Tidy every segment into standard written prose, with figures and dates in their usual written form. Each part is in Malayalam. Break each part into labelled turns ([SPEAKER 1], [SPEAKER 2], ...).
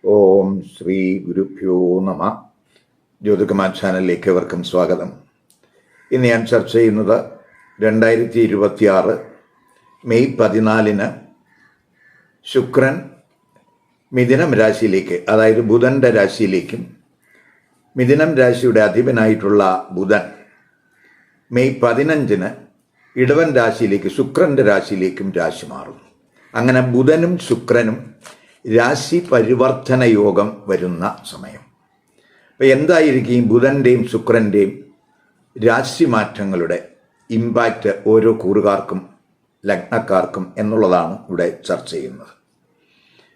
[SPEAKER 1] ഓം ശ്രീ ഗുരുഭ്യോ നമ. ജ്യോതികുമാർ ചാനലിലേക്ക് ഏവർക്കും സ്വാഗതം. ഇന്ന് ഞാൻ ചർച്ച ചെയ്യുന്നത് 2026 മെയ് 14 ശുക്രൻ മിഥുനം രാശിയിലേക്ക്, അതായത് ബുധൻ്റെ രാശിയിലേക്കും, മിഥുനം രാശിയുടെ അധിപനായിട്ടുള്ള ബുധൻ മെയ് 15 ഇടവൻ രാശിയിലേക്ക്, ശുക്രൻ്റെ രാശിയിലേക്കും രാശി മാറും. അങ്ങനെ ബുധനും ശുക്രനും രാശി പരിവർത്തന യോഗം വരുന്ന സമയം. അപ്പോൾ എന്തായിരിക്കും ബുധൻ്റെയും ശുക്രൻ്റെയും രാശി മാറ്റങ്ങളുടെ ഇമ്പാക്റ്റ് ഓരോ കൂറുകാർക്കും ലഗ്നക്കാർക്കും എന്നുള്ളതാണ് ഇവിടെ ചർച്ച ചെയ്യുന്നത്.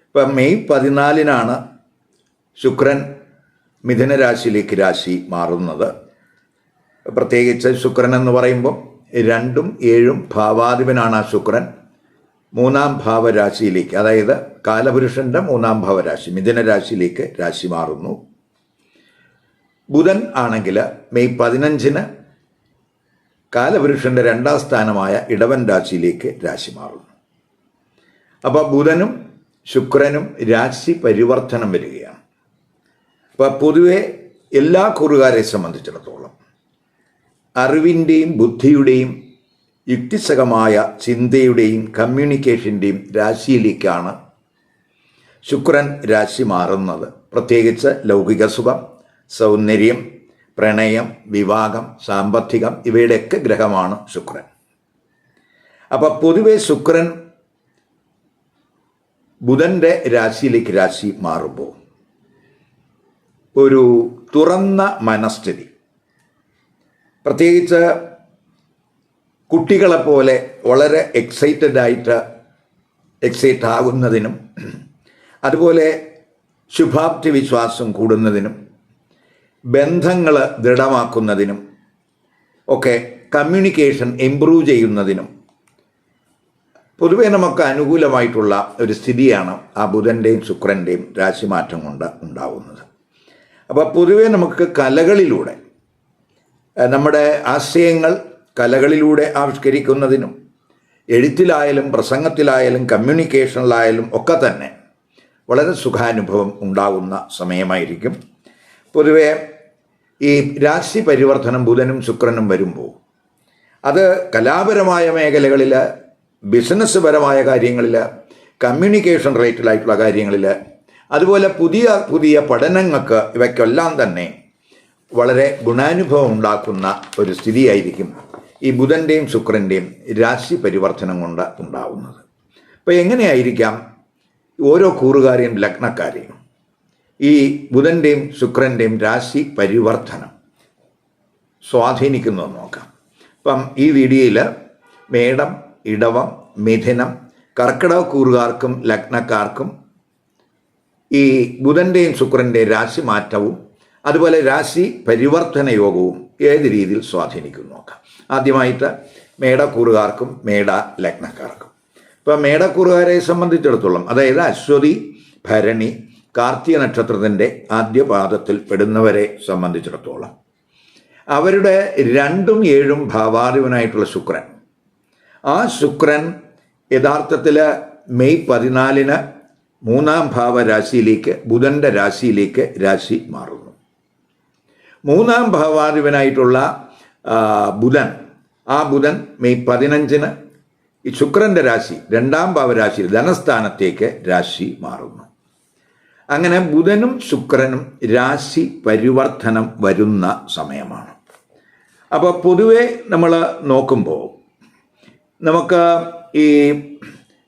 [SPEAKER 1] ഇപ്പം മെയ് 14 ശുക്രൻ മിഥുന രാശിയിലേക്ക് രാശി മാറുന്നത്. പ്രത്യേകിച്ച് ശുക്രൻ എന്ന് പറയുമ്പോൾ 2ഉം 7ഉം ഭാവാധിപനാണ് ആ ശുക്രൻ. 3ാം ഭാവരാശിയിലേക്ക്, അതായത് കാലപുരുഷൻ്റെ 3ാം ഭാവരാശി മിഥുന രാശിയിലേക്ക് രാശി മാറുന്നു. ബുധൻ ആണെങ്കിൽ മെയ് 15 കാലപുരുഷൻ്റെ 2ാം സ്ഥാനമായ ഇടവൻ രാശിയിലേക്ക് രാശി മാറുന്നു. അപ്പോൾ ബുധനും ശുക്രനും രാശി പരിവർത്തനം വരികയാണ്. അപ്പോൾ പൊതുവെ എല്ലാ കൂറുകാരെ സംബന്ധിച്ചിടത്തോളം അറിവിൻ്റെയും ബുദ്ധിയുടെയും യുക്തിസഹമായ ചിന്തയുടെയും കമ്മ്യൂണിക്കേഷൻ്റെയും രാശിയിലേക്കാണ് ശുക്രൻ രാശി മാറുന്നത്. പ്രത്യേകിച്ച് ലൗകിക സുഖം, സൗന്ദര്യം, പ്രണയം, വിവാഹം, സാമ്പത്തികം ഇവയുടെയൊക്കെ ഗ്രഹമാണ് ശുക്രൻ. അപ്പോൾ പൊതുവെ ശുക്രൻ ബുധൻ്റെ രാശിയിലേക്ക് രാശി മാറുമ്പോൾ ഒരു തുറന്ന മനസ്ഥിതി, പ്രത്യേകിച്ച് കുട്ടികളെപ്പോലെ വളരെ എക്സൈറ്റ് ആകുന്നതിനും, അതുപോലെ ശുഭാപ്തി വിശ്വാസം കൂടുന്നതിനും, ബന്ധങ്ങൾ ദൃഢമാക്കുന്നതിനും ഒക്കെ, കമ്മ്യൂണിക്കേഷൻ ഇംപ്രൂവ് ചെയ്യുന്നതിനും പൊതുവെ നമുക്ക് അനുകൂലമായിട്ടുള്ള ഒരു സ്ഥിതിയാണ് ആ ബുധൻ്റെയും ശുക്രൻ്റെയും രാശിമാറ്റം കൊണ്ട് ഉണ്ടാവുന്നത്. അപ്പോൾ പൊതുവെ നമുക്ക് കലകളിലൂടെ നമ്മുടെ ആശയങ്ങൾ കലകളിലൂടെ ആവിഷ്കരിക്കുന്നതിനും, എഴുത്തിലായാലും പ്രസംഗത്തിലായാലും കമ്മ്യൂണിക്കേഷനിലായാലും ഒക്കെ തന്നെ വളരെ സുഖാനുഭവം ഉണ്ടാകുന്ന സമയമായിരിക്കും. പൊതുവെ ഈ രാശി പരിവർത്തനം ബുധനും ശുക്രനും വരുമ്പോൾ അത് കലാപരമായ മേഖലകളിൽ, ബിസിനസ് പരമായ കാര്യങ്ങളിൽ, കമ്മ്യൂണിക്കേഷൻ റിലേറ്റഡായിട്ടുള്ള കാര്യങ്ങളിൽ, അതുപോലെ പുതിയ പുതിയ പഠനങ്ങൾക്ക് ഇവയ്ക്കെല്ലാം തന്നെ വളരെ ഗുണാനുഭവം ഉണ്ടാക്കുന്ന ഒരു സ്ഥിതിയായിരിക്കും ഈ ബുധൻ്റെയും ശുക്രൻ്റെയും രാശി പരിവർത്തനം കൊണ്ട് ഉണ്ടാവുന്നത്. അപ്പോൾ എങ്ങനെയായിരിക്കാം ഓരോ കൂറുകാരെയും ലഗ്നക്കാരെയും ഈ ബുധൻ്റെയും ശുക്രൻ്റെയും രാശി പരിവർത്തനം സ്വാധീനിക്കുന്നതെന്ന് നോക്കാം. അപ്പം ഈ വീഡിയോയിൽ മേടം, ഇടവം, മിഥുനം, കർക്കിടക കൂറുകാർക്കും ലഗ്നക്കാർക്കും ഈ ബുധൻ്റെയും ശുക്രൻ്റെയും രാശി മാറ്റവും അതുപോലെ രാശി പരിവർത്തന യോഗവും ഏത് രീതിയിൽ സ്വാധീനിക്കും നോക്കാം. ആദ്യമായിട്ട് മേടക്കൂറുകാർക്കും മേട ലഗ്നക്കാർക്കും. ഇപ്പം മേടക്കൂറുകാരെ സംബന്ധിച്ചിടത്തോളം, അതായത് അശ്വതി, ഭരണി, കാർത്തിക നക്ഷത്രത്തിൻ്റെ ആദ്യ പാദത്തിൽ പെടുന്നവരെ സംബന്ധിച്ചിടത്തോളം അവരുടെ 2ഉം 7ഉം ഭാവാധിപനായിട്ടുള്ള ശുക്രൻ, ആ ശുക്രൻ യഥാർത്ഥത്തിൽ മെയ് 14 3ാം ഭാവരാശിയിലേക്ക്, ബുധൻ്റെ രാശിയിലേക്ക് രാശി മാറുന്നു. 3ാം ഭാവാധിപനായിട്ടുള്ള ബുധൻ, ആ ബുധൻ മെയ് 15 ഈ ശുക്രൻ്റെ രാശി 2ാം ഭാവരാശിയിൽ ധനസ്ഥാനത്തേക്ക് രാശി മാറുന്നു. അങ്ങനെ ബുധനും ശുക്രനും രാശി പരിവർത്തനം വരുന്ന സമയമാണ്. അപ്പോൾ പൊതുവെ നമ്മൾ നോക്കുമ്പോൾ നമുക്ക് ഈ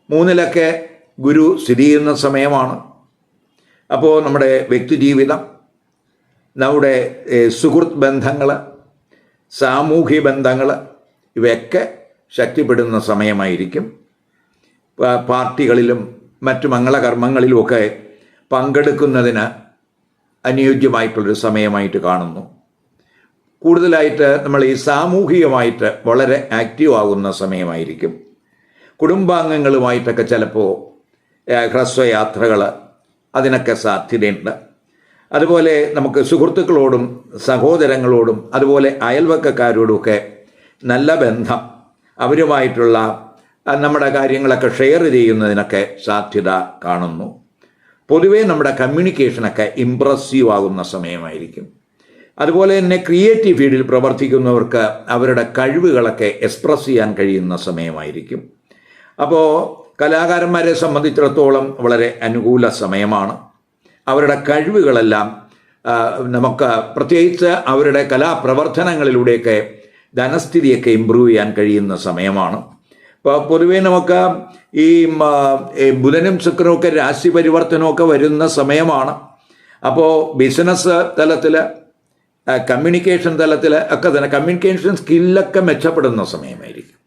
[SPEAKER 1] 3ലൊക്കെ ഗുരു സ്ഥിതി ചെയ്യുന്ന സമയമാണ്. അപ്പോൾ നമ്മുടെ വ്യക്തിജീവിതം, നമ്മുടെ സുഹൃത്ത് ബന്ധങ്ങൾ, സാമൂഹ്യ ബന്ധങ്ങൾ ഇവയൊക്കെ ശക്തിപ്പെടുന്ന സമയമായിരിക്കും. പാർട്ടികളിലും മറ്റു മംഗളകർമ്മങ്ങളിലുമൊക്കെ പങ്കെടുക്കുന്നതിന് അനുയോജ്യമായിട്ടുള്ളൊരു സമയമായിട്ട് കാണുന്നു. കൂടുതലായിട്ട് നമ്മൾ ഈ സാമൂഹികമായിട്ട് വളരെ ആക്റ്റീവ് ആകുന്ന സമയമായിരിക്കും. കുടുംബാംഗങ്ങളുമായിട്ടൊക്കെ ചിലപ്പോൾ ഹ്രസ്വയാത്രകൾ അതിനൊക്കെ സാധ്യതയുണ്ട്. അതുപോലെ നമുക്ക് സുഹൃത്തുക്കളോടും സഹോദരങ്ങളോടും അതുപോലെ അയൽവക്കക്കാരോടുമൊക്കെ നല്ല ബന്ധം, അവരുമായിട്ടുള്ള നമ്മുടെ കാര്യങ്ങളൊക്കെ ഷെയർ ചെയ്യുന്നതിനൊക്കെ സാധ്യത കാണുന്നു. പൊതുവേ നമ്മുടെ കമ്മ്യൂണിക്കേഷനൊക്കെ ഇമ്പ്രസീവ് ആകുന്ന സമയമായിരിക്കും. അതുപോലെ തന്നെ ക്രിയേറ്റീവ് ഫീൽഡിൽ പ്രവർത്തിക്കുന്നവർക്ക് അവരുടെ കഴിവുകളൊക്കെ എക്സ്പ്രസ് ചെയ്യാൻ കഴിയുന്ന സമയമായിരിക്കും. അപ്പോൾ കലാകാരന്മാരെ സംബന്ധിച്ചിടത്തോളം വളരെ അനുകൂല സമയമാണ്. അവരുടെ കഴിവുകളെല്ലാം നമുക്ക് പ്രത്യേകിച്ച് അവരുടെ കലാപ്രവർത്തനങ്ങളിലൂടെയൊക്കെ ധനസ്ഥിതിയൊക്കെ ഇമ്പ്രൂവ് ചെയ്യാൻ കഴിയുന്ന സമയമാണ്. ഇപ്പോൾ പൊതുവേ നമുക്ക് ഈ ബുധനും ശുക്രനുമൊക്കെ രാശി പരിവർത്തനമൊക്കെ വരുന്ന സമയമാണ്. അപ്പോൾ ബിസിനസ് തലത്തിൽ, കമ്മ്യൂണിക്കേഷൻ തലത്തിൽ ഒക്കെ തന്നെ കമ്മ്യൂണിക്കേഷൻ സ്കില്ലൊക്കെ മെച്ചപ്പെടുന്ന സമയമായിരിക്കും.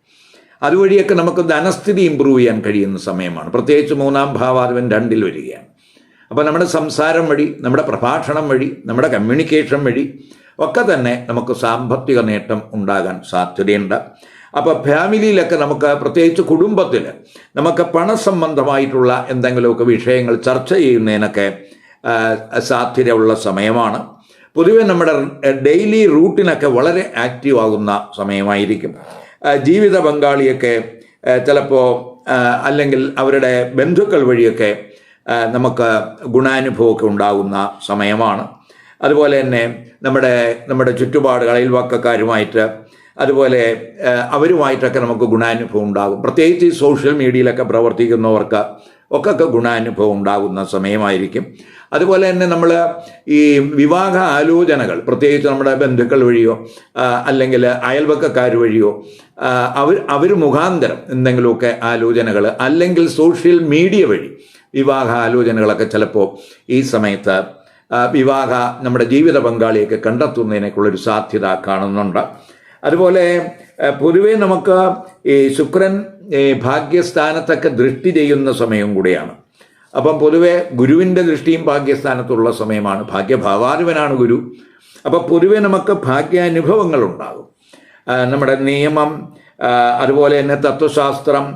[SPEAKER 1] അതുവഴിയൊക്കെ നമുക്ക് ധനസ്ഥിതി ഇമ്പ്രൂവ് ചെയ്യാൻ കഴിയുന്ന സമയമാണ്. പ്രത്യേകിച്ച് 3-ാം ഭാവാധിപൻ 2-ൽ വരികയാണ്. അപ്പോൾ നമ്മുടെ സംസാരം വഴി, നമ്മുടെ പ്രഭാഷണം വഴി, നമ്മുടെ കമ്മ്യൂണിക്കേഷൻ വഴി ഒക്കെ തന്നെ നമുക്ക് സാമ്പത്തിക നേട്ടം ഉണ്ടാകാൻ സാധ്യതയുണ്ട്. അപ്പോൾ ഫാമിലിയിലൊക്കെ നമുക്ക്, പ്രത്യേകിച്ച് കുടുംബത്തിൽ നമുക്ക് പണസംബന്ധമായിട്ടുള്ള എന്തെങ്കിലുമൊക്കെ വിഷയങ്ങൾ ചർച്ച ചെയ്യുന്നതിനൊക്കെ സാധ്യതയുള്ള സമയമാണ്. പൊതുവെ നമ്മുടെ ഡെയിലി റൂട്ടിനൊക്കെ വളരെ ആക്റ്റീവ് ആകുന്ന സമയമായിരിക്കും. ജീവിത പങ്കാളിയൊക്കെ ചിലപ്പോൾ അല്ലെങ്കിൽ അവരുടെ ബന്ധുക്കൾ വഴിയൊക്കെ നമുക്ക് ഗുണാനുഭവമൊക്കെ ഉണ്ടാകുന്ന സമയമാണ്. അതുപോലെ തന്നെ നമ്മുടെ ചുറ്റുപാടുകൾ, അയൽവക്കക്കാരുമായിട്ട്, അതുപോലെ അവരുമായിട്ടൊക്കെ നമുക്ക് ഗുണാനുഭവം ഉണ്ടാകും. പ്രത്യേകിച്ച് ഈ സോഷ്യൽ മീഡിയയിലൊക്കെ പ്രവർത്തിക്കുന്നവർക്ക് ഒക്കെ ഗുണാനുഭവം ഉണ്ടാകുന്ന സമയമായിരിക്കും. അതുപോലെ തന്നെ നമ്മൾ ഈ വിവാഹ ആലോചനകൾ, പ്രത്യേകിച്ച് നമ്മുടെ ബന്ധുക്കൾ വഴിയോ അല്ലെങ്കിൽ അയൽവക്കക്കാർ വഴിയോ അവർ മുഖാന്തരം എന്തെങ്കിലുമൊക്കെ ആലോചനകൾ, അല്ലെങ്കിൽ സോഷ്യൽ മീഡിയ വഴി വിവാഹ ആലോചനകളൊക്കെ ചിലപ്പോൾ ഈ സമയത്ത് നമ്മുടെ ജീവിത പങ്കാളിയൊക്കെ കണ്ടെത്തുന്നതിനേക്കുള്ളൊരു സാധ്യത കാണുന്നുണ്ട്. അതുപോലെ പൊതുവേ നമുക്ക് ഈ ശുക്രൻ ഭാഗ്യസ്ഥാനത്തൊക്കെ ദൃഷ്ടി ചെയ്യുന്ന സമയം കൂടിയാണ്. അപ്പം പൊതുവെ ഗുരുവിൻ്റെ ദൃഷ്ടിയും ഭാഗ്യസ്ഥാനത്തുള്ള സമയമാണ്. ഭാഗ്യഭാവാധിപനാണ് ഗുരു. അപ്പം പൊതുവെ നമുക്ക് ഭാഗ്യാനുഭവങ്ങൾ ഉണ്ടാകും. നമ്മുടെ നിയമം, അതുപോലെ തന്നെ തത്വശാസ്ത്രം,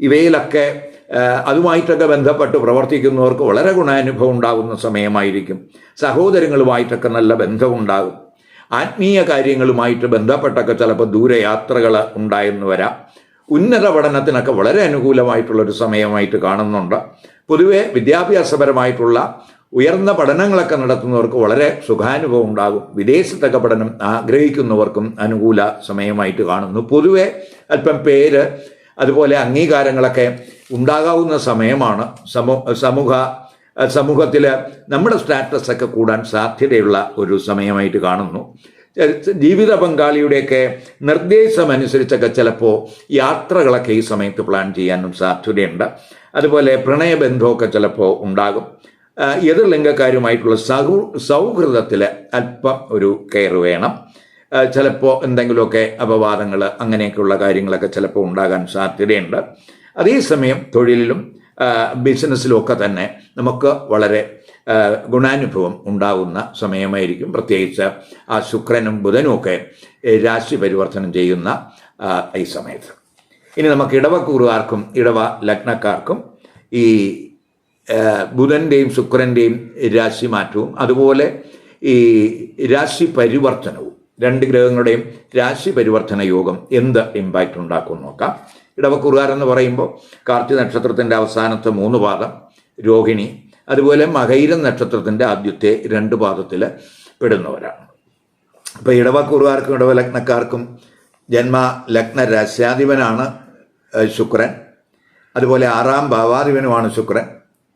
[SPEAKER 1] ഇവയിലൊക്കെ അതുമായിട്ടൊക്കെ ബന്ധപ്പെട്ട് പ്രവർത്തിക്കുന്നവർക്ക് വളരെ ഗുണാനുഭവം ഉണ്ടാകുന്ന സമയമായിരിക്കും. സഹോദരങ്ങളുമായിട്ടൊക്കെ നല്ല ബന്ധമുണ്ടാകും. ആത്മീയ കാര്യങ്ങളുമായിട്ട് ബന്ധപ്പെട്ടൊക്കെ ചിലപ്പോൾ ദൂരയാത്രകൾ ഉണ്ടായെന്ന് വരാം. ഉന്നത പഠനത്തിനൊക്കെ വളരെ അനുകൂലമായിട്ടുള്ളൊരു സമയമായിട്ട് കാണുന്നുണ്ട്. പൊതുവെ വിദ്യാഭ്യാസപരമായിട്ടുള്ള ഉയർന്ന പഠനങ്ങളൊക്കെ നടത്തുന്നവർക്ക് വളരെ സുഖാനുഭവം ഉണ്ടാകും. വിദേശത്തൊക്കെ പഠനം ആഗ്രഹിക്കുന്നവർക്കും അനുകൂല സമയമായിട്ട് കാണുന്നു. പൊതുവെ അല്പം പേര്, അതുപോലെ അംഗീകാരങ്ങളൊക്കെ ഉണ്ടാകാവുന്ന സമയമാണ്. സമൂഹത്തിൽ നമ്മുടെ സ്റ്റാറ്റസൊക്കെ കൂടാൻ സാധ്യതയുള്ള ഒരു സമയമായിട്ട് കാണുന്നു. ജീവിത പങ്കാളിയുടെയൊക്കെ നിർദ്ദേശമനുസരിച്ചൊക്കെ ചിലപ്പോൾ യാത്രകളൊക്കെ ഈ സമയത്ത് പ്ലാൻ ചെയ്യാനും സാധ്യതയുണ്ട്. അതുപോലെ പ്രണയബന്ധമൊക്കെ ചിലപ്പോൾ ഉണ്ടാകും. എതിർലിംഗക്കാരുമായിട്ടുള്ള സൗഹൃദത്തിൽ അല്പം ഒരു കെയർ വേണം. ചിലപ്പോൾ എന്തെങ്കിലുമൊക്കെ അപവാദങ്ങൾ, അങ്ങനെയൊക്കെയുള്ള കാര്യങ്ങളൊക്കെ ചിലപ്പോൾ ഉണ്ടാകാൻ സാധ്യതയുണ്ട്. അതേസമയം തൊഴിലിലും ബിസിനസ്സിലുമൊക്കെ തന്നെ നമുക്ക് വളരെ ഗുണാനുഭവം ഉണ്ടാകുന്ന സമയമായിരിക്കും. പ്രത്യേകിച്ച് ആ ശുക്രനും ബുധനും ഒക്കെ രാശി പരിവർത്തനം ചെയ്യുന്ന ഈ സമയത്ത്. ഇനി നമുക്ക് ഇടവക്കൂറുകാർക്കും ഇടവ ലഗ്നക്കാർക്കും ഈ ബുധൻ്റെയും ശുക്രൻ്റെയും രാശി മാറ്റവും അതുപോലെ ഈ രാശി പരിവർത്തനവും, 2 ഗ്രഹങ്ങളുടെയും രാശി പരിവർത്തന യോഗം എന്ത് ഇമ്പാക്റ്റ് ഉണ്ടാക്കും നോക്കാം. ഇടവക്കൂറുകാരെന്ന് പറയുമ്പോൾ കാർത്തിക നക്ഷത്രത്തിൻ്റെ അവസാനത്തെ 3 പാദം, രോഹിണി, അതുപോലെ മകയിരം നക്ഷത്രത്തിൻ്റെ ആദ്യത്തെ 2 പാദത്തിൽ പെടുന്നവരാണ്. അപ്പോൾ ഇടവക്കൂറുകാർക്കും ഇടവലഗ്നക്കാർക്കും ജന്മ ലഗ്ന രാശ്യാധിപനാണ് ശുക്രൻ. അതുപോലെ 6-ാം ഭാവാധിപനുമാണ് ശുക്രൻ.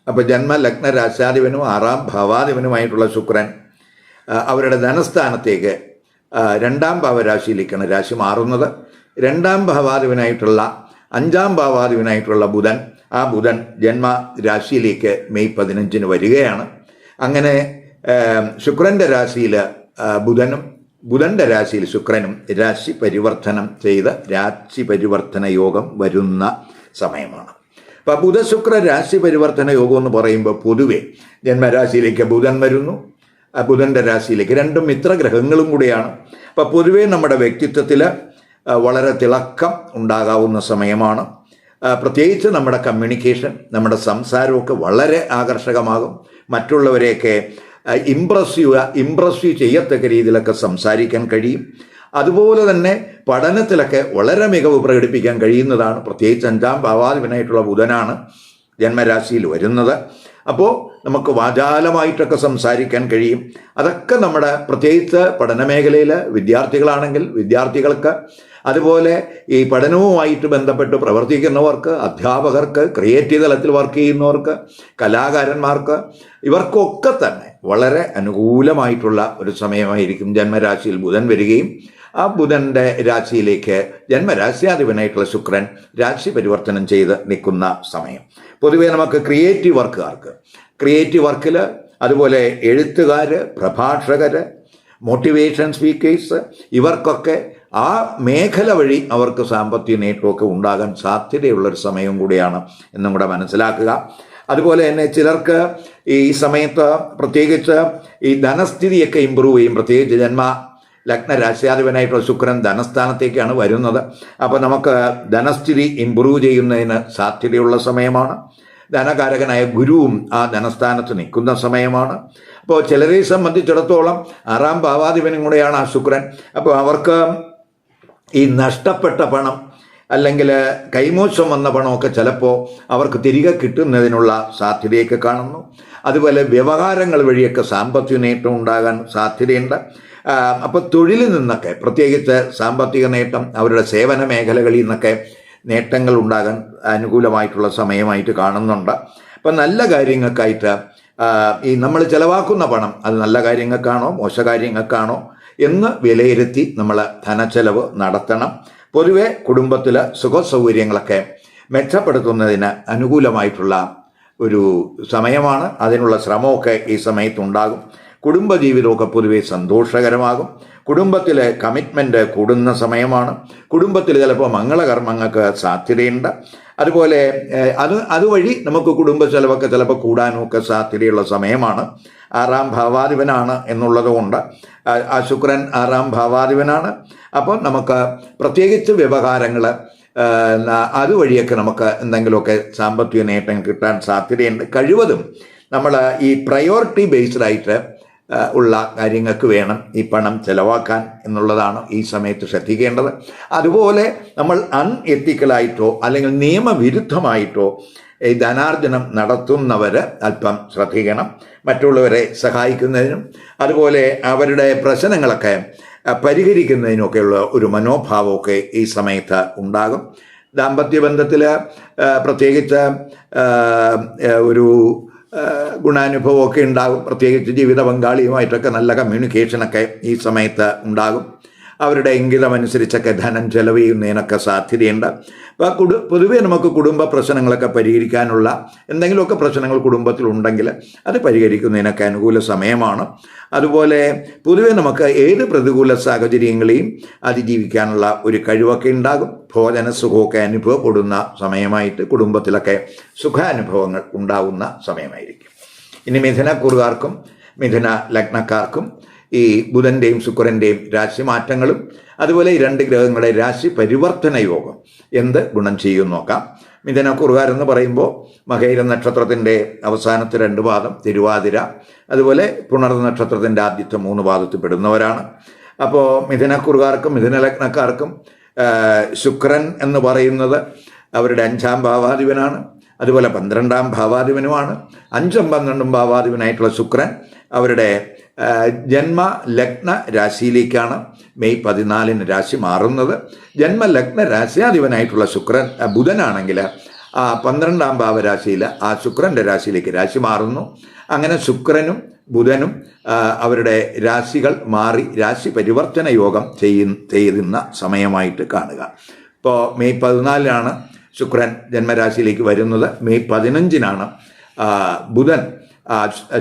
[SPEAKER 1] അപ്പോൾ ജന്മ ലഗ്ന രാശ്യാധിപനും 6-ാം ഭാവാധിപനുമായിട്ടുള്ള ശുക്രൻ അവരുടെ ധനസ്ഥാനത്തേക്ക് 2-ാം ഭാവരാശിയിലേക്കാണ് രാശി മാറുന്നത്. 2-ാം ഭാവാധിപനായിട്ടുള്ള 5-ാം ഭാവാധിപനായിട്ടുള്ള ബുധൻ, ആ ബുധൻ ജന്മ രാശിയിലേക്ക് മെയ് 15-ന് വരികയാണ്. അങ്ങനെ ശുക്രൻ്റെ രാശിയിൽ ബുധനും ബുധൻ്റെ രാശിയിൽ ശുക്രനും രാശി പരിവർത്തനം ചെയ്ത് രാശി പരിവർത്തന യോഗം വരുന്ന സമയമാണ്. അപ്പോൾ ബുധശുക്ര രാശി പരിവർത്തന യോഗം എന്ന് പറയുമ്പോൾ പൊതുവെ ജന്മരാശിയിലേക്ക് ബുധൻ വരുന്നു, ബുധൻ്റെ രാശിയിലേക്ക്. 2 മിത്രഗ്രഹങ്ങളും കൂടിയാണ്. അപ്പോൾ പൊതുവേ നമ്മുടെ വ്യക്തിത്വത്തിൽ വളരെ തിളക്കം ഉണ്ടാകാവുന്ന സമയമാണ്. പ്രത്യേകിച്ച് നമ്മുടെ കമ്മ്യൂണിക്കേഷൻ, നമ്മുടെ വളരെ ആകർഷകമാകും. മറ്റുള്ളവരെയൊക്കെ ഇംപ്രസ് ചെയ്യത്തക്ക രീതിയിലൊക്കെ സംസാരിക്കാൻ കഴിയും. അതുപോലെ തന്നെ പഠനത്തിലൊക്കെ വളരെ മികവ് പ്രകടിപ്പിക്കാൻ കഴിയുന്നതാണ്. പ്രത്യേകിച്ച് 5-ാം ഭാവാധിപനായിട്ടുള്ള ബുധനാണ് ജന്മരാശിയിൽ വരുന്നത്. അപ്പോൾ നമുക്ക് വാചാലമായിട്ടൊക്കെ സംസാരിക്കാൻ കഴിയും. അതൊക്കെ നമ്മുടെ പ്രത്യേകിച്ച് പഠന മേഖലയിൽ വിദ്യാർത്ഥികളാണെങ്കിൽ വിദ്യാർത്ഥികൾക്ക്, അതുപോലെ ഈ പഠനവുമായിട്ട് ബന്ധപ്പെട്ട് പ്രവർത്തിക്കുന്നവർക്ക്, അധ്യാപകർക്ക്, ക്രിയേറ്റീവ് തലത്തിൽ വർക്ക് ചെയ്യുന്നവർക്ക്, കലാകാരന്മാർക്ക്, ഇവർക്കൊക്കെ തന്നെ വളരെ അനുകൂലമായിട്ടുള്ള ഒരു സമയമായിരിക്കും. ജന്മരാശിയിൽ ബുധൻ വരികയും ആ ബുധൻ്റെ രാശിയിലേക്ക് ജന്മരാശ്യാധിപനായിട്ടുള്ള ശുക്രൻ രാശി പരിവർത്തനം ചെയ്ത് നിൽക്കുന്ന സമയം. പൊതുവെ നമുക്ക് ക്രിയേറ്റീവ് വർക്കിൽ, അതുപോലെ എഴുത്തുകാർ, പ്രഭാഷകർ, മോട്ടിവേഷൻ സ്പീക്കേഴ്സ്, ഇവർക്കൊക്കെ ആ മേഖല വഴി അവർക്ക് സാമ്പത്തിക നേട്ടമൊക്കെ ഉണ്ടാകാൻ സാധ്യതയുള്ളൊരു സമയവും കൂടിയാണ് എന്നും കൂടെ മനസ്സിലാക്കുക. അതുപോലെ തന്നെ ചിലർക്ക് ഈ സമയത്ത് പ്രത്യേകിച്ച് ഈ ധനസ്ഥിതിയൊക്കെ ഇമ്പ്രൂവ് ചെയ്യും. പ്രത്യേകിച്ച് ലഗ്ന രാശ്യാധിപനായിട്ടുള്ള ശുക്രൻ ധനസ്ഥാനത്തേക്കാണ് വരുന്നത്. അപ്പോൾ നമുക്ക് ധനസ്ഥിതി ഇമ്പ്രൂവ് ചെയ്യുന്നതിന് സാധ്യതയുള്ള സമയമാണ്. ധനകാരകനായ ഗുരുവും ആ ധനസ്ഥാനത്ത് നിൽക്കുന്ന സമയമാണ്. അപ്പോൾ ചിലരെ സംബന്ധിച്ചിടത്തോളം 6ാം ഭാവാധിപനും കൂടെയാണ് ആ ശുക്രൻ. അപ്പോൾ അവർക്ക് ഈ നഷ്ടപ്പെട്ട പണം അല്ലെങ്കിൽ കൈമോശം വന്ന പണമൊക്കെ ചിലപ്പോൾ അവർക്ക് തിരികെ കിട്ടുന്നതിനുള്ള സാധ്യതയൊക്കെ കാണുന്നു. അതുപോലെ വ്യവഹാരങ്ങൾ വഴിയൊക്കെ സാമ്പത്തിക നേട്ടം ഉണ്ടാകാൻ സാധ്യതയുണ്ട്. അപ്പോൾ തൊഴിലിൽ നിന്നൊക്കെ പ്രത്യേകിച്ച് സാമ്പത്തിക നേട്ടം, അവരുടെ സേവന മേഖലകളിൽ നിന്നൊക്കെ നേട്ടങ്ങൾ ഉണ്ടാകാൻ അനുകൂലമായിട്ടുള്ള സമയമായിട്ട് കാണുന്നുണ്ട്. അപ്പം നല്ല കാര്യങ്ങൾക്കായിട്ട് ഈ നമ്മൾ ചിലവാക്കുന്ന പണം അത് നല്ല കാര്യങ്ങൾക്കാണോ മോശകാര്യങ്ങൾക്കാണോ എന്ന് വിലയിരുത്തി നമ്മൾ ധനച്ചെലവ് നടത്തണം. പൊതുവെ കുടുംബത്തിൽ സുഖസൗകര്യങ്ങളൊക്കെ മെച്ചപ്പെടുത്തുന്നതിന് അനുകൂലമായിട്ടുള്ള ഒരു സമയമാണ്. അതിനുള്ള ശ്രമമൊക്കെ ഈ സമയത്തുണ്ടാകും. കുടുംബജീവിതമൊക്കെ പൊതുവെ സന്തോഷകരമാകും. കുടുംബത്തിലെ കമ്മിറ്റ്മെൻറ്റ് കൂടുന്ന സമയമാണ്. കുടുംബത്തിൽ ചിലപ്പോൾ മംഗളകർമ്മങ്ങൾക്ക് സാധ്യതയുണ്ട്. അതുപോലെ അതുവഴി നമുക്ക് കുടുംബ ചെലവൊക്കെ ചിലപ്പോൾ കൂടാനും ഒക്കെ സാധ്യതയുള്ള സമയമാണ്. 6ാം ഭാവാധിപനാണ് എന്നുള്ളത് കൊണ്ട് ആ ശുക്രൻ 6ാം ഭാവാധിപനാണ്. അപ്പോൾ നമുക്ക് പ്രത്യേകിച്ച് വ്യവഹാരങ്ങൾ അതുവഴിയൊക്കെ നമുക്ക് എന്തെങ്കിലുമൊക്കെ സാമ്പത്തിക നേട്ടം കിട്ടാൻ സാധ്യതയുണ്ട്. കഴിവതും നമ്മൾ ഈ പ്രയോറിറ്റി ബേസ്ഡായിട്ട് ഉള്ള കാര്യങ്ങൾക്ക് വേണം ഈ പണം ചെലവാക്കാൻ എന്നുള്ളതാണ് ഈ സമയത്ത് ശ്രദ്ധിക്കേണ്ടത്. അതുപോലെ നമ്മൾ അൺഎത്തിക്കലായിട്ടോ അല്ലെങ്കിൽ നിയമവിരുദ്ധമായിട്ടോ ഈ ധനാർജനം നടത്തുന്നവർ അല്പം ശ്രദ്ധിക്കണം. മറ്റുള്ളവരെ സഹായിക്കുന്നതിനും അതുപോലെ അവരുടെ പ്രശ്നങ്ങളൊക്കെ പരിഹരിക്കുന്നതിനൊക്കെയുള്ള ഒരു മനോഭാവമൊക്കെ ഈ സമയത്ത് ഉണ്ടാകും. ദാമ്പത്യ ബന്ധത്തിൽ പ്രത്യേകിച്ച് ഒരു ഗുണാനുഭവമൊക്കെ ഉണ്ടാകും. പ്രത്യേകിച്ച് ജീവിത പങ്കാളിയുമായിട്ടൊക്കെ നല്ല കമ്മ്യൂണിക്കേഷനൊക്കെ ഈ സമയത്ത് ഉണ്ടാകും. അവരുടെ ഇംഗിതമനുസരിച്ചൊക്കെ ധനം ചെലവ് ചെയ്യുന്നതിനൊക്കെ സാധ്യതയുണ്ട്. അപ്പോൾ പൊതുവേ നമുക്ക് കുടുംബ പ്രശ്നങ്ങളൊക്കെ പരിഹരിക്കാനുള്ള എന്തെങ്കിലുമൊക്കെ പ്രശ്നങ്ങൾ കുടുംബത്തിലുണ്ടെങ്കിൽ അത് പരിഹരിക്കുന്നതിനൊക്കെ അനുകൂല സമയമാണ്. അതുപോലെ പൊതുവേ നമുക്ക് ഏത് പ്രതികൂല സാഹചര്യങ്ങളെയും അതിജീവിക്കാനുള്ള ഒരു കഴിവൊക്കെ ഉണ്ടാകും. ഭോജന സുഖമൊക്കെ അനുഭവപ്പെടുന്ന സമയമായിട്ട് കുടുംബത്തിലൊക്കെ സുഖാനുഭവങ്ങൾ ഉണ്ടാകുന്ന സമയമായിരിക്കും. ഇനി മിഥുനക്കൂറുകാർക്കും മിഥുന ലഗ്നക്കാർക്കും ഈ ബുധൻ്റെയും ശുക്രൻ്റെയും രാശി മാറ്റങ്ങളും അതുപോലെ ഈ 2 ഗ്രഹങ്ങളുടെ രാശി പരിവർത്തന യോഗം എന്ത് ഗുണം ചെയ്യും നോക്കാം. മിഥുനക്കൂറുകാരെന്ന് പറയുമ്പോൾ മകയിര നക്ഷത്രത്തിൻ്റെ അവസാനത്തെ 2 പാദം, തിരുവാതിര, അതുപോലെ പുണർ നക്ഷത്രത്തിൻ്റെ ആദ്യത്തെ 3 പാദത്തിൽ പെടുന്നവരാണ്. അപ്പോൾ മിഥുനക്കൂറുകാർക്കും മിഥുന ലഗ്നക്കാർക്കും ശുക്രൻ എന്ന് പറയുന്നത് അവരുടെ 5ാം ഭാവാധിപനാണ്. അതുപോലെ 12ാം ഭാവാധിപനുമാണ്. 5ഉം 12ഉം ഭാവാധിപനായിട്ടുള്ള ശുക്രൻ അവരുടെ ജന്മ ലഗ്ന രാശിയിലേക്കാണ് മെയ് 14 രാശി മാറുന്നത്. ജന്മലഗ്ന രാശ്യാധിപനായിട്ടുള്ള ശുക്രൻ ബുധനാണെങ്കിൽ ആ 12ാം ഭാവരാശിയിൽ ആ ശുക്രൻ്റെ രാശിയിലേക്ക് രാശി മാറുന്നു. അങ്ങനെ ശുക്രനും ബുധനും അവരുടെ രാശികൾ മാറി രാശി പരിവർത്തന യോഗം ചെയ്യുന്ന സമയമായിട്ട് കാണുക. ഇപ്പോൾ മെയ് 14 ശുക്രൻ ജന്മരാശിയിലേക്ക് വരുന്നത്. മെയ് 15 ബുധൻ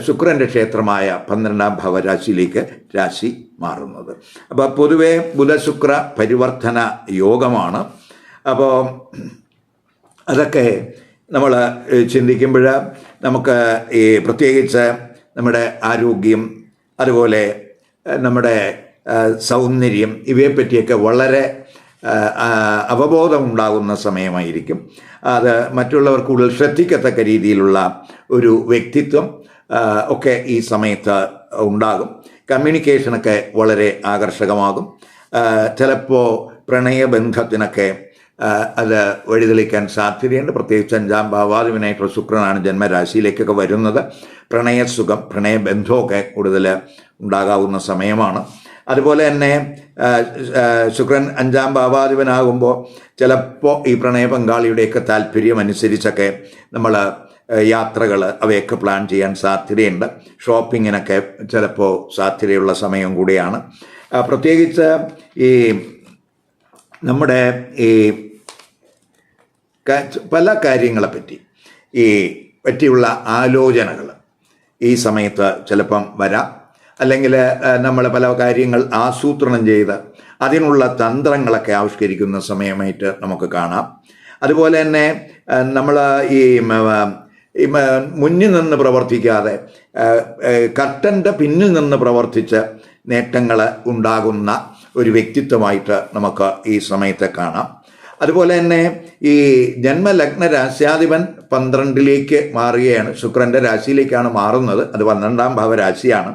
[SPEAKER 1] ശുക്രൻ്റെ ക്ഷേത്രമായ 12ാം ഭാവരാശിയിലേക്ക് രാശി മാറുന്നത്. അപ്പോൾ പൊതുവേ ബുധശുക്ര പരിവർത്തന യോഗമാണ്. അപ്പോൾ അതൊക്കെ നമ്മൾ ചിന്തിക്കുമ്പോൾ നമുക്ക് ഈ പ്രത്യേകിച്ച് നമ്മുടെ ആരോഗ്യം അതുപോലെ നമ്മുടെ സൗന്ദര്യം ഇവയെപ്പറ്റിയൊക്കെ വളരെ അവബോധമുണ്ടാകുന്ന സമയമായിരിക്കും. അത് മറ്റുള്ളവർക്ക് കൂടുതൽ ശ്രദ്ധിക്കത്തക്ക രീതിയിലുള്ള ഒരു വ്യക്തിത്വം ഒക്കെ ഈ സമയത്ത് ഉണ്ടാകും. കമ്മ്യൂണിക്കേഷനൊക്കെ വളരെ ആകർഷകമാകും. ചിലപ്പോൾ പ്രണയബന്ധത്തിനൊക്കെ അത് വഴിതെളിക്കാൻ സാധ്യതയുണ്ട്. പ്രത്യേകിച്ച് 5ാം ഭാവാധിപനായിട്ടുള്ള ശുക്രനാണ് ജന്മരാശിയിലേക്കൊക്കെ വരുന്നത്. പ്രണയസുഖം, പ്രണയബന്ധമൊക്കെ കൂടുതൽ ഉണ്ടാകാവുന്ന സമയമാണ്. അതുപോലെ തന്നെ ശുക്രൻ 5ാം ഭാവാധിപനാകുമ്പോൾ ചിലപ്പോൾ ഈ പ്രണയ പങ്കാളിയുടെയൊക്കെ താല്പര്യം അനുസരിച്ചൊക്കെ നമ്മൾ യാത്രകൾ അവയൊക്കെ പ്ലാൻ ചെയ്യാൻ സാധ്യതയുണ്ട്. ഷോപ്പിങ്ങിനൊക്കെ ചിലപ്പോൾ സാധ്യതയുള്ള സമയം കൂടിയാണ്. പ്രത്യേകിച്ച് ഈ നമ്മുടെ ഈ പല കാര്യങ്ങളെപ്പറ്റി പറ്റിയുള്ള ആലോചനകൾ ഈ സമയത്ത് ചിലപ്പം വരാം. അല്ലെങ്കിൽ നമ്മൾ പല കാര്യങ്ങൾ ആസൂത്രണം ചെയ്ത് അതിനുള്ള തന്ത്രങ്ങളൊക്കെ ആവിഷ്കരിക്കുന്ന സമയമായിട്ട് നമുക്ക് കാണാം. അതുപോലെ തന്നെ നമ്മൾ ഈ മുന്നിൽ നിന്ന് പ്രവർത്തിക്കാതെ കർട്ടൻ്റെ പിന്നിൽ നിന്ന് പ്രവർത്തിച്ച് നേട്ടങ്ങൾ ഉണ്ടാകുന്ന ഒരു വ്യക്തിത്വമായിട്ട് നമുക്ക് ഈ സമയത്തെ കാണാം. അതുപോലെ തന്നെ ഈ ജന്മലഗ്ന രാശ്യാധിപൻ 12ലേക്ക് മാറുകയാണ്. ശുക്രൻ്റെ രാശിയിലേക്കാണ് മാറുന്നത്. അത് 12ാം ഭാവരാശിയാണ്.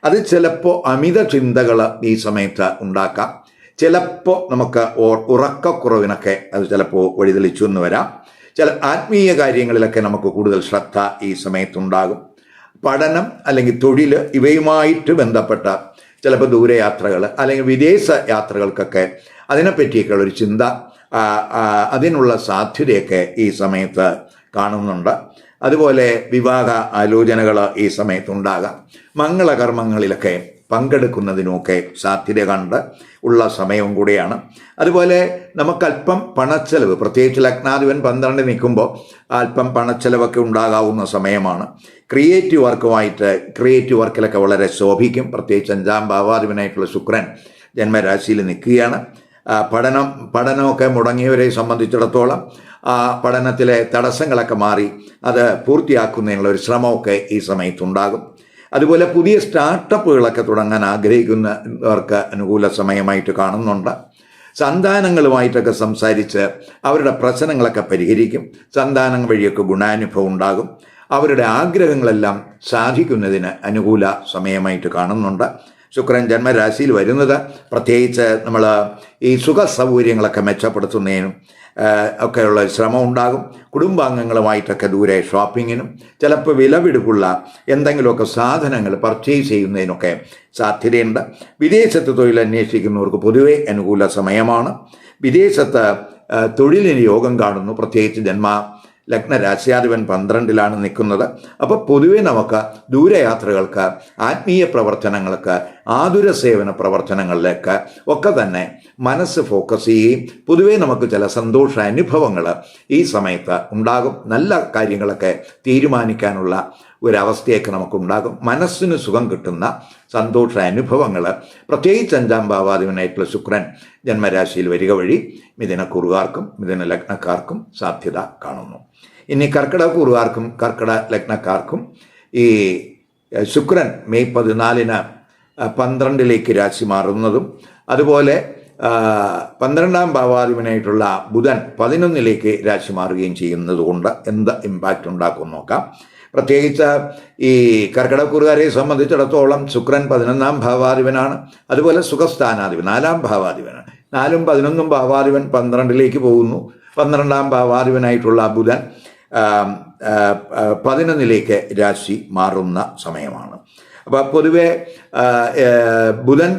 [SPEAKER 1] അത് ചിലപ്പോൾ അമിത ചിന്തകൾ ഈ സമയത്ത് ഉണ്ടാക്കാം. ചിലപ്പോൾ നമുക്ക് ഉറക്കക്കുറവിനൊക്കെ അത് ചിലപ്പോൾ വഴിതെളിച്ചു എന്ന് വരാം. ചില ആത്മീയ കാര്യങ്ങളിലൊക്കെ നമുക്ക് കൂടുതൽ ശ്രദ്ധ ഈ സമയത്തുണ്ടാകും. പഠനം അല്ലെങ്കിൽ തൊഴിൽ ഇവയുമായിട്ട് ബന്ധപ്പെട്ട ചിലപ്പോൾ ദൂരയാത്രകൾ അല്ലെങ്കിൽ വിദേശ യാത്രകൾക്കൊക്കെ അതിനെപ്പറ്റിയൊക്കെയുള്ളൊരു ചിന്ത, അതിനുള്ള സാധ്യതയൊക്കെ ഈ സമയത്ത് കാണുന്നുണ്ട്. അതുപോലെ വിവാഹ ആലോചനകൾ ഈ സമയത്തുണ്ടാകാം. മംഗളകർമ്മങ്ങളിലൊക്കെ പങ്കെടുക്കുന്നതിനുമൊക്കെ സാധ്യത കണ്ട് ഉള്ള സമയവും കൂടിയാണ്. അതുപോലെ നമുക്കല്പം പണച്ചെലവ്, പ്രത്യേകിച്ച് ലഗ്നാധിപൻ 12 നിൽക്കുമ്പോൾ അല്പം പണച്ചെലവൊക്കെ ഉണ്ടാകാവുന്ന സമയമാണ്. ക്രിയേറ്റീവ് വർക്കിലൊക്കെ വളരെ ശോഭിക്കും. പ്രത്യേകിച്ച് 5ാം ഭാവാധിപനായിട്ടുള്ള ശുക്രൻ ജന്മരാശിയിൽ നിൽക്കുകയാണ്. പഠനമൊക്കെ മുടങ്ങിയവരെ സംബന്ധിച്ചിടത്തോളം പഠനത്തിലെ തടസ്സങ്ങളൊക്കെ മാറി അത് പൂർത്തിയാക്കുന്നതിനുള്ള ഒരു ശ്രമമൊക്കെ ഈ സമയത്തുണ്ടാകും. അതുപോലെ പുതിയ സ്റ്റാർട്ടപ്പുകളൊക്കെ തുടങ്ങാൻ ആഗ്രഹിക്കുന്നവർക്ക് അനുകൂല സമയമായിട്ട് കാണുന്നുണ്ട്. സന്താനങ്ങളുമായിട്ടൊക്കെ സംസാരിച്ച് അവരുടെ പ്രശ്നങ്ങളൊക്കെ പരിഹരിക്കും. സന്താനം വഴിയൊക്കെ ഗുണാനുഭവം ഉണ്ടാകും. അവരുടെ ആഗ്രഹങ്ങളെല്ലാം സാധിക്കുന്നതിന് അനുകൂല സമയമായിട്ട് കാണുന്നുണ്ട്. ശുക്രൻ ജന്മരാശിയിൽ വരുന്നത് പ്രത്യേകിച്ച് നമ്മൾ ഈ സുഖ സൗകര്യങ്ങളൊക്കെ മെച്ചപ്പെടുത്തുന്നതിനും ഒക്കെയുള്ള ശ്രമം ഉണ്ടാകും. കുടുംബാംഗങ്ങളുമായിട്ടൊക്കെ ദൂരെ ഷോപ്പിങ്ങിനും ചിലപ്പോൾ വിലപിടിപ്പുള്ള എന്തെങ്കിലുമൊക്കെ സാധനങ്ങൾ പർച്ചേസ് ചെയ്യുന്നതിനൊക്കെ സാധ്യതയുണ്ട്. വിദേശത്ത് തൊഴിൽ അന്വേഷിക്കുന്നവർക്ക് പൊതുവെ അനുകൂല സമയമാണ്. വിദേശത്ത് തൊഴിലിന് യോഗം കാണുന്നു. പ്രത്യേകിച്ച് ലഗ്നരാശ്യാധിപൻ 12ലാണ് നിൽക്കുന്നത്. അപ്പോൾ പൊതുവെ നമുക്ക് ദൂരയാത്രകൾക്ക്, ആത്മീയ പ്രവർത്തനങ്ങൾക്ക്, ആതുര സേവന പ്രവർത്തനങ്ങളിലേക്ക് ഒക്കെ തന്നെ മനസ്സ് ഫോക്കസ് ചെയ്യുകയും പൊതുവെ നമുക്ക് ചില സന്തോഷ അനുഭവങ്ങൾ ഈ സമയത്ത് ഉണ്ടാകും. നല്ല കാര്യങ്ങളൊക്കെ തീരുമാനിക്കാനുള്ള ഒരവസ്ഥയൊക്കെ നമുക്കുണ്ടാകും. മനസ്സിന് സുഖം കിട്ടുന്ന സന്തോഷ അനുഭവങ്ങൾ പ്രത്യേകിച്ച് 5ാം ഭാവാധിപനായിട്ടുള്ള ശുക്രൻ ജന്മരാശിയിൽ വരിക വഴി മിഥുനക്കൂറുകാർക്കും മിഥുന ലഗ്നക്കാർക്കും സാധ്യത കാണുന്നു. ഇനി കർക്കിടകക്കൂറുകാർക്കും കർക്കിടക ലഗ്നക്കാർക്കും ഈ ശുക്രൻ മെയ് 14 12ലേക്ക് രാശി മാറുന്നതും അതുപോലെ 12ാം ഭാവാധിപനായിട്ടുള്ള ബുധൻ 11ലേക്ക് രാശി മാറുകയും ചെയ്യുന്നതുകൊണ്ട് എന്ത് ഇമ്പാക്റ്റ് ഉണ്ടാക്കും നോക്കാം. പ്രത്യേകിച്ച് ഈ കർക്കിടകക്കൂറുകാരെ സംബന്ധിച്ചിടത്തോളം ശുക്രൻ 11ാം ഭാവാധിപനാണ്. അതുപോലെ സുഖസ്ഥാനാധിപൻ 4ാം ഭാവാധിപനാണ്. 4ഉം 11ഉം ഭാവാധിപൻ 12ലേക്ക് പോകുന്നു. 12ാം ഭാവാധിപനായിട്ടുള്ള ബുധൻ 11ലേക്ക് രാശി മാറുന്ന സമയമാണ്. അപ്പോൾ പൊതുവെ ബുധൻ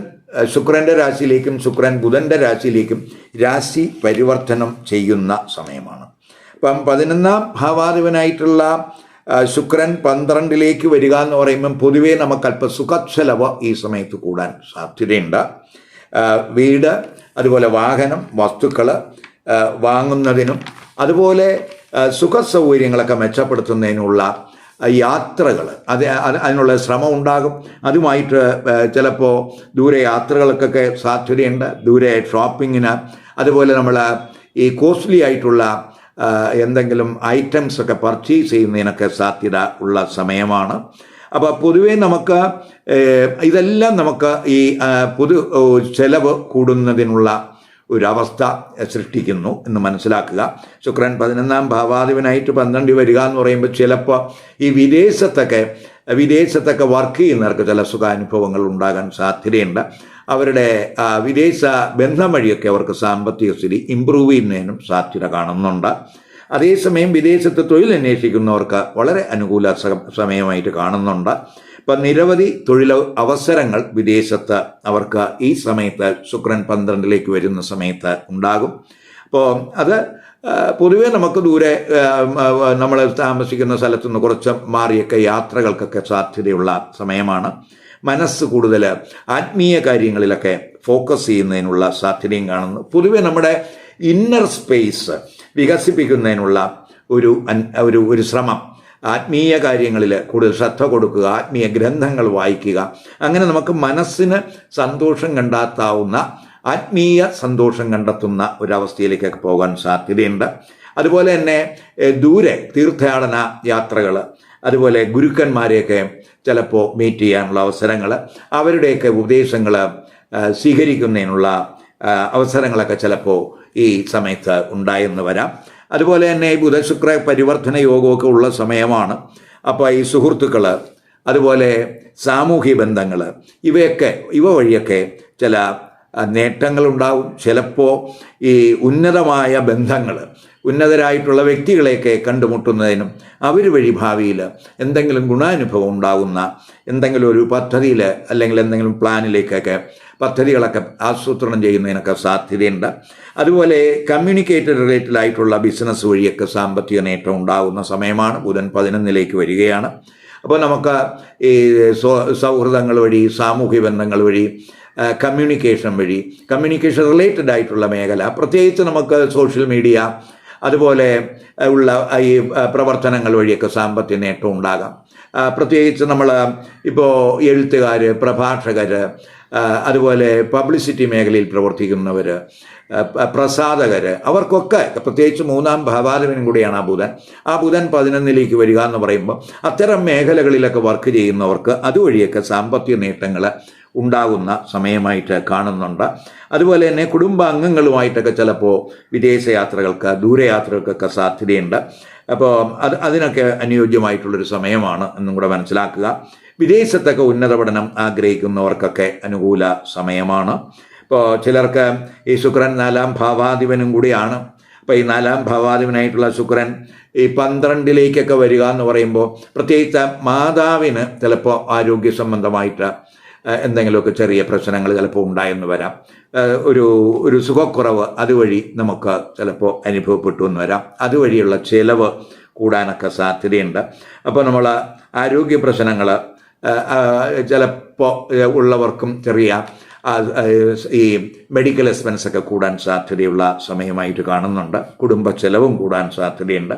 [SPEAKER 1] ശുക്രൻ്റെ രാശിയിലേക്കും ശുക്രൻ ബുധൻ്റെ രാശിയിലേക്കും രാശി പരിവർത്തനം ചെയ്യുന്ന സമയമാണ്. അപ്പം 11ാം ഭാവാധിപനായിട്ടുള്ള ശുക്രൻ 12ലേക്ക് വരിക എന്ന് പറയുമ്പം പൊതുവേ നമുക്ക് അല്പം സുഖച്ചെലവ് ഈ സമയത്ത് കൂടാൻ സാധ്യതയുണ്ട്. വീട്, അതുപോലെ വാഹനം, വസ്തുക്കൾ വാങ്ങുന്നതിനും അതുപോലെ സുഖ സൗകര്യങ്ങളൊക്കെ മെച്ചപ്പെടുത്തുന്നതിനുള്ള യാത്രകൾ അതിനുള്ള ശ്രമം ഉണ്ടാകും. അതുമായിട്ട് ചിലപ്പോൾ ദൂരെ യാത്രകൾക്കൊക്കെ സാധ്യതയുണ്ട്. ദൂരെ ഷോപ്പിങ്ങിന്, അതുപോലെ നമ്മൾ ഈ കോസ്റ്റ്ലി ആയിട്ടുള്ള എന്തെങ്കിലും ഐറ്റംസ് ഒക്കെ പർച്ചേസ് ചെയ്യുന്നതിനൊക്കെ സാധ്യത ഉള്ള സമയമാണ്. അപ്പോൾ പൊതുവേ നമുക്ക് ഇതെല്ലാം നമുക്ക് ഈ ചെലവ് കൂടുന്നതിനുള്ള ഒരവസ്ഥ സൃഷ്ടിക്കുന്നു എന്ന് മനസ്സിലാക്കുക. ശുക്രൻ 11ാം ഭാവാധിപനായിട്ട് 12 വരിക എന്ന് പറയുമ്പോൾ ചിലപ്പോൾ ഈ വിദേശത്തൊക്കെ വർക്ക് ചെയ്യുന്നവർക്ക് ചില സുഖാനുഭവങ്ങൾ ഉണ്ടാകാൻ സാധ്യതയുണ്ട്. അവരുടെ വിദേശ ബന്ധം വഴിയൊക്കെ അവർക്ക് സാമ്പത്തിക സ്ഥിതി ഇമ്പ്രൂവ് ചെയ്യുന്നതിനും സാധ്യത കാണുന്നുണ്ട്. അതേസമയം വിദേശത്ത് തൊഴിൽ അന്വേഷിക്കുന്നവർക്ക് വളരെ അനുകൂല സമയമായിട്ട് കാണുന്നുണ്ട്. ഇപ്പം നിരവധി തൊഴിൽ അവസരങ്ങൾ വിദേശത്ത് അവർക്ക് ഈ സമയത്ത് ശുക്രൻ 12ലേക്ക് വരുന്ന സമയത്ത് ഉണ്ടാകും. അപ്പോൾ അത് പൊതുവെ നമുക്ക് ദൂരെ നമ്മൾ താമസിക്കുന്ന സ്ഥലത്തു നിന്ന് കുറച്ച് മാറിയൊക്കെ യാത്രകൾക്കൊക്കെ സാധ്യതയുള്ള സമയമാണ്. മനസ്സ് കൂടുതൽ ആത്മീയ കാര്യങ്ങളിലൊക്കെ ഫോക്കസ് ചെയ്യുന്നതിനുള്ള സാധ്യതയും കാണുന്നു. പൊതുവെ നമ്മുടെ ഇന്നർ സ്പേസ് വികസിപ്പിക്കുന്നതിനുള്ള ഒരു ശ്രമം, ആത്മീയ കാര്യങ്ങളിൽ കൂടുതൽ ശ്രദ്ധ കൊടുക്കുക, ആത്മീയ ഗ്രന്ഥങ്ങൾ വായിക്കുക, അങ്ങനെ നമുക്ക് മനസ്സിന് സന്തോഷം കണ്ടെത്താവുന്ന ആത്മീയ സന്തോഷം കണ്ടെത്തുന്ന ഒരവസ്ഥയിലേക്കൊക്കെ പോകാൻ സാധ്യതയുണ്ട്. അതുപോലെ തന്നെ ദൂരെ തീർത്ഥാടന യാത്രകൾ, അതുപോലെ ഗുരുക്കന്മാരെയൊക്കെ ചിലപ്പോൾ മീറ്റ് ചെയ്യാനുള്ള അവസരങ്ങൾ, അവരുടെയൊക്കെ ഉപദേശങ്ങൾ സ്വീകരിക്കുന്നതിനുള്ള അവസരങ്ങളൊക്കെ ചിലപ്പോൾ ഈ സമയത്ത് ഉണ്ടായെന്ന് വരാം. അതുപോലെ തന്നെ ഈ ബുധശുക്ര പരിവർത്തന യോഗമൊക്കെ ഉള്ള സമയമാണ്. അപ്പോൾ ഈ സുഹൃത്തുക്കൾ, അതുപോലെ സാമൂഹ്യ ബന്ധങ്ങൾ, ഇവ വഴിയൊക്കെ ചില നേട്ടങ്ങളുണ്ടാവും. ചിലപ്പോൾ ഈ ഉന്നതമായ ബന്ധങ്ങൾ, ഉന്നതരായിട്ടുള്ള വ്യക്തികളെയൊക്കെ കണ്ടുമുട്ടുന്നതിനും അവർ വഴി ഭാവിയിൽ എന്തെങ്കിലും ഗുണാനുഭവം ഉണ്ടാകുന്ന എന്തെങ്കിലും ഒരു പദ്ധതിയിൽ അല്ലെങ്കിൽ എന്തെങ്കിലും പ്ലാനിലേക്കൊക്കെ പദ്ധതികളൊക്കെ ആസൂത്രണം ചെയ്യുന്നതിനൊക്കെ സാധ്യതയുണ്ട്. അതുപോലെ കമ്മ്യൂണിക്കേറ്റഡ് റിലേറ്റഡ് ആയിട്ടുള്ള ബിസിനസ് വഴിയൊക്കെ സാമ്പത്തിക നേട്ടം ഉണ്ടാകുന്ന സമയമാണ്. ബുധൻ 11ലേക്ക് വരികയാണ്. അപ്പോൾ നമുക്ക് ഈ സൗഹൃദങ്ങൾ വഴി, സാമൂഹ്യ ബന്ധങ്ങൾ വഴി, കമ്മ്യൂണിക്കേഷൻ റിലേറ്റഡ് ആയിട്ടുള്ള മേഖല, പ്രത്യേകിച്ച് നമുക്ക് സോഷ്യൽ മീഡിയ അതുപോലെ ഉള്ള ഈ പ്രവർത്തനങ്ങൾ വഴിയൊക്കെ സാമ്പത്തിക നേട്ടം ഉണ്ടാകാം. പ്രത്യേകിച്ച് നമ്മൾ ഇപ്പോൾ എഴുത്തുകാർ, പ്രഭാഷകർ, അതുപോലെ പബ്ലിസിറ്റി മേഖലയിൽ പ്രവർത്തിക്കുന്നവർ, പ്രസാധകർ, അവർക്കൊക്കെ പ്രത്യേകിച്ച് 3ാം ഭാവാധിപനും കൂടിയാണ് ആ ബുധൻ 11ലേക്ക് വരിക എന്ന് പറയുമ്പോൾ അത്തരം മേഖലകളിലൊക്കെ വർക്ക് ചെയ്യുന്നവർക്ക് അതുവഴിയൊക്കെ സാമ്പത്തിക നേട്ടങ്ങൾ ഉണ്ടാകുന്ന സമയമായിട്ട് കാണുന്നുണ്ട്. അതുപോലെ തന്നെ കുടുംബാംഗങ്ങളുമായിട്ടൊക്കെ ചിലപ്പോൾ വിദേശയാത്രകൾക്ക്, ദൂരയാത്രകൾക്കൊക്കെ സാധ്യതയുണ്ട്. അപ്പോൾ അതിനൊക്കെ അനുയോജ്യമായിട്ടുള്ളൊരു സമയമാണ് എന്നും കൂടെ മനസ്സിലാക്കുക. വിദേശത്തൊക്കെ ഉന്നത പഠനം ആഗ്രഹിക്കുന്നവർക്കൊക്കെ അനുകൂല സമയമാണ്. ഇപ്പോൾ ചിലർക്ക് ഈ ശുക്രൻ 4ാം ഭാവാധിപനും കൂടിയാണ്. അപ്പോൾ ഈ 4ാം ഭാവാധിപനായിട്ടുള്ള ശുക്രൻ ഈ 12ലേക്കൊക്കെ വരിക എന്ന് പറയുമ്പോൾ പ്രത്യേകിച്ച് മാതാവിന് ചിലപ്പോൾ ആരോഗ്യ സംബന്ധമായിട്ട് എന്തെങ്കിലുമൊക്കെ ചെറിയ പ്രശ്നങ്ങൾ ചിലപ്പോൾ ഉണ്ടായെന്ന് വരാം. ഒരു സുഖക്കുറവ് അതുവഴി നമുക്ക് ചിലപ്പോൾ അനുഭവപ്പെട്ടു എന്ന് വരാം. അതുവഴിയുള്ള ചിലവ് കൂടാനൊക്കെ സാധ്യതയുണ്ട്. അപ്പോൾ നമ്മൾ ആരോഗ്യ പ്രശ്നങ്ങൾ ചിലപ്പോൾ ഉള്ളവർക്കും ചെറിയ ഈ മെഡിക്കൽ എക്സ്പെൻസൊക്കെ കൂടാൻ സാധ്യതയുള്ള സമയമായിട്ട് കാണുന്നുണ്ട്. കുടുംബ ചെലവും കൂടാൻ സാധ്യതയുണ്ട്.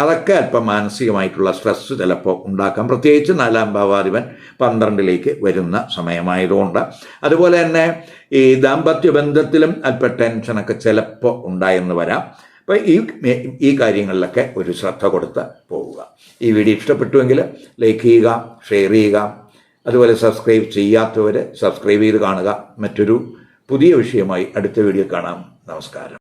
[SPEAKER 1] അതൊക്കെ അല്പം മാനസികമായിട്ടുള്ള സ്ട്രെസ് ചിലപ്പോൾ ഉണ്ടാക്കാം. പ്രത്യേകിച്ച് 4ാം ഭാവാധിപൻ 12ലേക്ക് വരുന്ന സമയമായതുകൊണ്ട്. അതുപോലെ തന്നെ ഈ ദാമ്പത്യ ബന്ധത്തിലും അല്പം ടെൻഷനൊക്കെ ചിലപ്പോൾ ഉണ്ടായെന്ന് വരാം. അപ്പോൾ ഈ കാര്യങ്ങളിലൊക്കെ ഒരു ശ്രദ്ധ കൊടുത്ത് പോവുക. ഈ വീഡിയോ ഇഷ്ടപ്പെട്ടുവെങ്കിൽ ലൈക്ക് ചെയ്യുക, ഷെയർ ചെയ്യുക. അതുപോലെ സബ്സ്ക്രൈബ് ചെയ്യാത്തവർ സബ്സ്ക്രൈബ് ചെയ്ത് കാണുക. മറ്റൊരു പുതിയ വിഷയമായി അടുത്ത വീഡിയോ കാണാം. നമസ്കാരം.